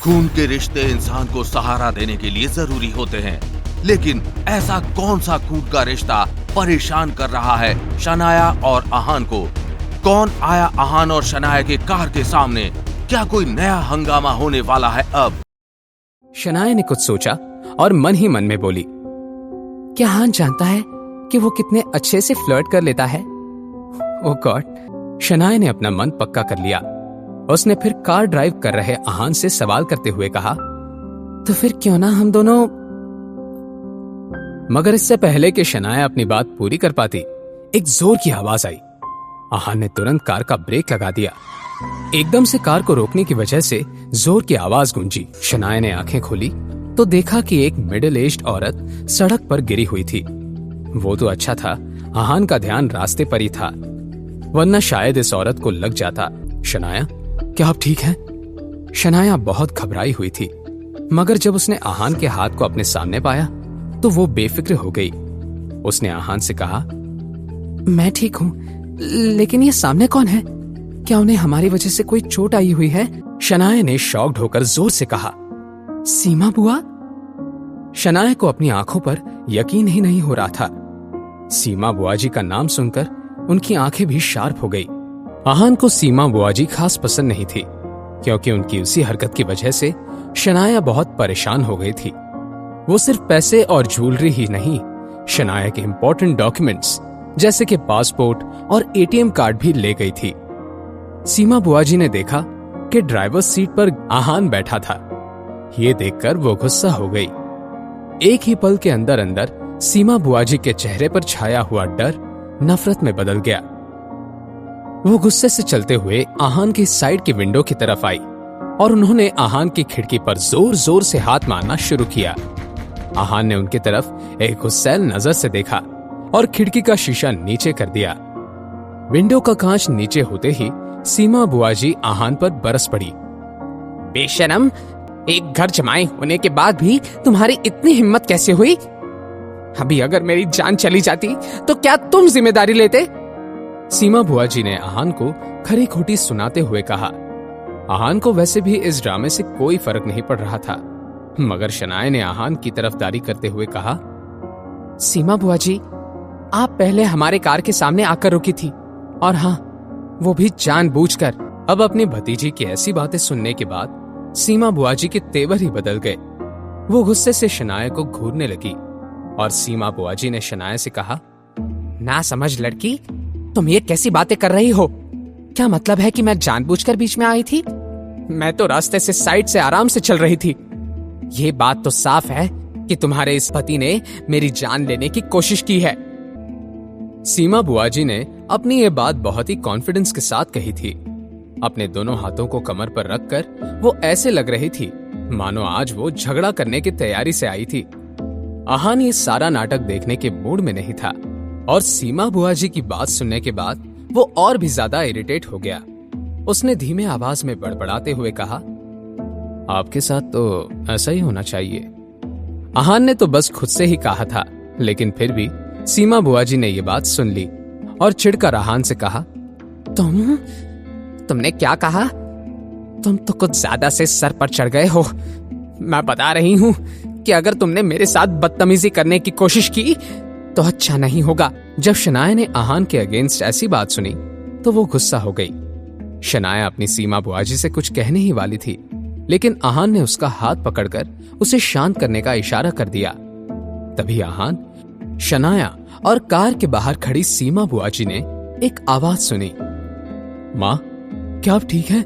खून के रिश्ते इंसान को सहारा देने के लिए जरूरी होते हैं, लेकिन ऐसा कौन सा खून का रिश्ता परेशान कर रहा है शनाया और आहान को? कौन आया आहान और शनाया के कार के सामने? क्या कोई नया हंगामा होने वाला है अब? शनाया ने कुछ सोचा और मन ही मन में बोली, क्या आहान जानता है कि वो कितने अच्छे से फ्लर्ट कर लेता है? ओह गॉड। शनाया ने अपना मन पक्का कर लिया। उसने फिर कार ड्राइव कर रहे आहान से सवाल करते हुए कहा, तो फिर क्यों ना हम दोनों। मगर इससे पहले कि शनाया अपनी बात पूरी कर पाती, एक जोर की आवाज आई। आहान ने तुरंत कार का ब्रेक लगा दिया। एकदम से कार को रोकने की वजह से जोर की आवाज गूंजी। शनाया ने आंखें खोली तो देखा कि एक मिडिल एज्ड औरत सड़क पर गिरी हुई थी। वो तो अच्छा था, आहान का ध्यान रास्ते पर ही था, वरना शायद इस औरत को लग जाता। शनाया, क्या आप ठीक हैं? शनाया बहुत घबराई हुई थी, मगर जब उसने आहान के हाथ को अपने सामने पाया तो वो बेफिक्र हो गई। उसने आहान से कहा, मैं ठीक हूँ, लेकिन ये सामने कौन है? क्या उन्हें हमारी वजह से कोई चोट आई हुई है? शनाया ने शॉक्ड होकर जोर से कहा, सीमा बुआ। शनाया को अपनी आंखों पर यकीन ही नहीं हो रहा था। सीमा बुआ जी का नाम सुनकर उनकी आंखें भी शार्प हो गई। आहान को सीमा बुआ जी खास पसंद नहीं थी, क्योंकि उनकी उसी हरकत की वजह से शनाया बहुत परेशान हो गई थी। वो सिर्फ पैसे और ज्वेलरी ही नहीं, शनाया के इंपॉर्टेंट डॉक्यूमेंट्स जैसे कि पासपोर्ट और एटीएम कार्ड भी ले गई थी। सीमा बुआ जी ने देखा कि ड्राइवर सीट पर आहान बैठा था। ये देखकर वो गुस्सा हो गई। एक ही पल के अंदर अंदर सीमा बुआ जी के चेहरे पर छाया हुआ डर नफरत में बदल गया। वो गुस्से से चलते हुए आहान की साइड की विंडो की तरफ आई और उन्होंने आहान की खिड़की पर जोर जोर से हाथ मारना शुरू किया। आहान ने उनकी तरफ एक गुस्सैल नजर से देखा और खिड़की का शीशा नीचे कर दिया। विंडो का कांच नीचे होते ही सीमा बुआ जी आहान पर बरस पड़ी। बेशरम, एक घर जमाए होने के बाद भी तुम्हारी इतनी हिम्मत कैसे हुई? अभी अगर मेरी जान चली जाती तो क्या तुम जिम्मेदारी लेते? सीमा बुआ जी ने आहान को खरी खोटी सुनाते हुए कहा। आहान को वैसे भी इस ड्रामे से कोई फर्क नहीं पड़ रहा था, मगर शनाया ने आहान की तरफदारी करते हुए कहा, सीमा बुआ जी, आप पहले हमारे कार के सामने आकर रुकी थी, और हाँ, वो भी जानबूझकर। अब अपनी भतीजी की ऐसी बातें सुनने के बाद सीमा बुआ जी के तेवर ही बदल गए। वो गुस्से से शनाया को घूरने लगी और सीमा बुआ जी ने शनाया से कहा, ना समझ लड़की, तुम ये कैसी बातें कर रही हो? क्या मतलब है कि मैं जानबूझकर बीच में आई थी? मैं तो रास्ते से साइड से आराम से चल रही थी। ये बात तो साफ है कि तुम्हारे इस पति ने मेरी जान लेने की कोशिश की है। सीमा बुआ जी ने अपनी ये बात बहुत ही कॉन्फिडेंस के साथ कही थी। अपने दोनों हाथों को कमर पर रखकर वो ऐसे लग रही थी मानो आज वो झगड़ा करने की तैयारी से आई थी। आहान ये सारा नाटक देखने के मूड में नहीं था और सीमा बुआ जी की बात सुनने के बाद वो और भी ज्यादा इरिटेट हो गया। उसने धीमे आवाज में बड़बड़ाते हुए कहा, आपके साथ तो ऐसा ही होना चाहिए। आहान ने तो बस खुद से ही कहा था, लेकिन फिर भी सीमा बुआ जी ने ये बात सुन ली और चिढ़कर आहान से कहा, तुमने क्या कहा? तुम तो कुछ ज्यादा से सर पर चढ़ गए हो। मैं बता रही हूँ कि अगर तुमने मेरे साथ बदतमीजी करने की कोशिश की तो अच्छा नहीं होगा। जब शनाया ने आहान के अगेंस्ट ऐसी बात सुनी तो वो गुस्सा हो गई। शनाया अपनी सीमा बुआ जी से कुछ कहने ही वाली थी, लेकिन आहान ने उसका हाथ पकड़कर उसे शांत करने का इशारा कर दिया। तभी आहान, शनाया और कार के बाहर खड़ी सीमा बुआ जी ने एक आवाज सुनी, माँ, क्या आप ठीक हैं?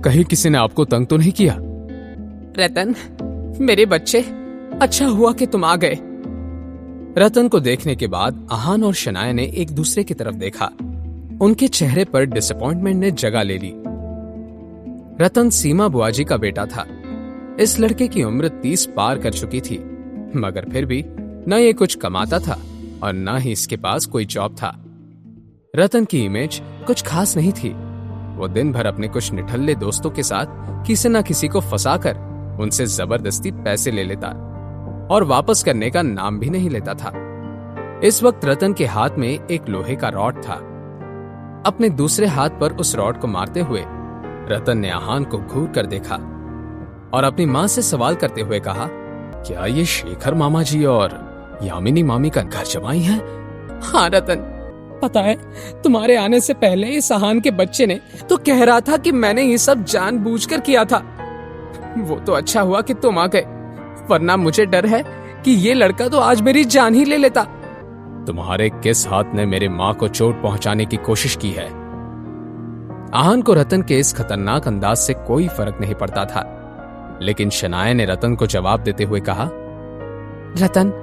कहीं किसी ने आपको तंग तो नहीं किया? रतन, मेरे बच्चे, अच्छा हुआ कि तुम आ गए। रतन को देखने के बाद आहान और शनाया ने एक दूसरे की तरफ देखा। उनके चेहरे पर डिसअपॉइंटमेंट ने जगह ले ली। रतन सीमा बुआ जी का बेटा था। इस लड़के की उम्र 30 पार कर चुकी थी, मगर फिर भी न ये कुछ कमाता था और न ही इसके पास कोई जॉब था। रतन की इमेज कुछ खास नहीं थी। वो दिन भर अपने कुछ निठल्ले दोस्तों के साथ किसी न किसी को फंसाकर उनसे जबरदस्ती पैसे ले लेता और वापस करने का नाम भी नहीं लेता था। इस वक्त रतन के हाथ में एक लोहे का रॉड था। अपने दूसरे हाथ पर उस रॉड को मारते हुए रतन ने आहान को घूर कर देखा। और अपनी माँ से सवाल करते हुए कहा, क्या ये शेखर मामा जी और यामिनी मामी का घर जमाई है? हाँ रतन, पता है तुम्हारे आने से पहले इस आहान के बच्चे ने तो कह रहा था कि मैंने ये सब जानबूझकर किया था। वो तो अच्छा हुआ कि तुम आ गए, वरना मुझे डर है कि ये लड़का तो आज मेरी जान ही ले लेता। तुम्हारे किस हाथ ने मेरे माँ को चोट पहुंचाने की कोशिश की है? आहान को रतन के इस खतरनाक अंदाज से कोई फर्क नहीं पड़ता था, लेकिन शनाया ने रतन को जवाब देते हुए कहा, रतन,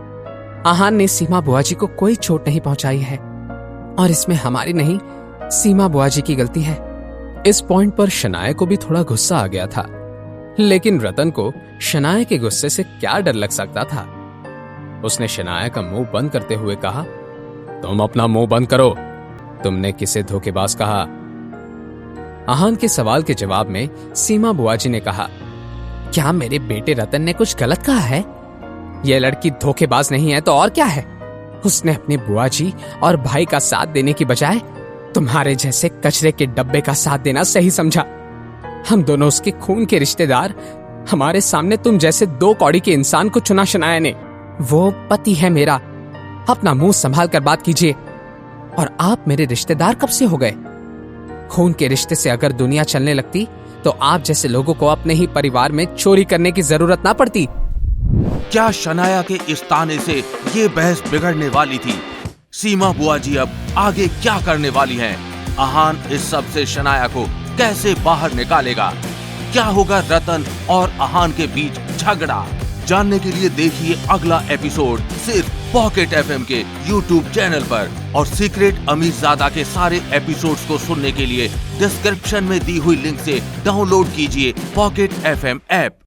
आहान ने सीमा बुआ जी को कोई चोट नहीं पहुंचाई है और इसमें हमारी नहीं, सीमा बुआ जी की गलती है। इस पॉइंट पर शनाया को भी थोड़ा गुस्सा आ गया था, लेकिन रतन को शनाया के गुस्से से क्या डर लग सकता था। उसने शनाया का मुंह बंद करते हुए कहा, तुम अपना मुंह बंद करो, तुमने किसे धोखेबाज कहा? आहान के सवाल के जवाब में सीमा बुआ जी ने कहा, क्या मेरे बेटे रतन ने कुछ गलत कहा है? यह लड़की धोखेबाज नहीं है तो और क्या है? उसने अपनी बुआ जी और भाई का साथ देने की बजाय तुम्हारे जैसे कचरे के डब्बे का साथ देना सही समझा। हम दोनों उसके खून के रिश्तेदार, हमारे सामने तुम जैसे दो कौड़ी के इंसान को चुना शनाया ने। वो पति है मेरा, अपना मुंह संभाल कर बात कीजिए। और आप मेरे रिश्तेदार कब से हो गए? खून के रिश्ते से अगर दुनिया चलने लगती तो आप जैसे लोगों को अपने ही परिवार में चोरी करने की जरूरत ना पड़ती। क्या शनाया के इस ताने से ये बहस बिगड़ने वाली थी? सीमा बुआ जी अब आगे क्या करने वाली हैं? आहान इस सब से शनाया को कैसे बाहर निकालेगा? क्या होगा रतन और आहान के बीच झगड़ा? जानने के लिए देखिए अगला एपिसोड सिर्फ पॉकेट एफएम के YouTube चैनल पर। और सीक्रेट अमीरजादा के सारे एपिसोड्स को सुनने के लिए डिस्क्रिप्शन में दी हुई लिंक से डाउनलोड कीजिए पॉकेट एफएम ऐप।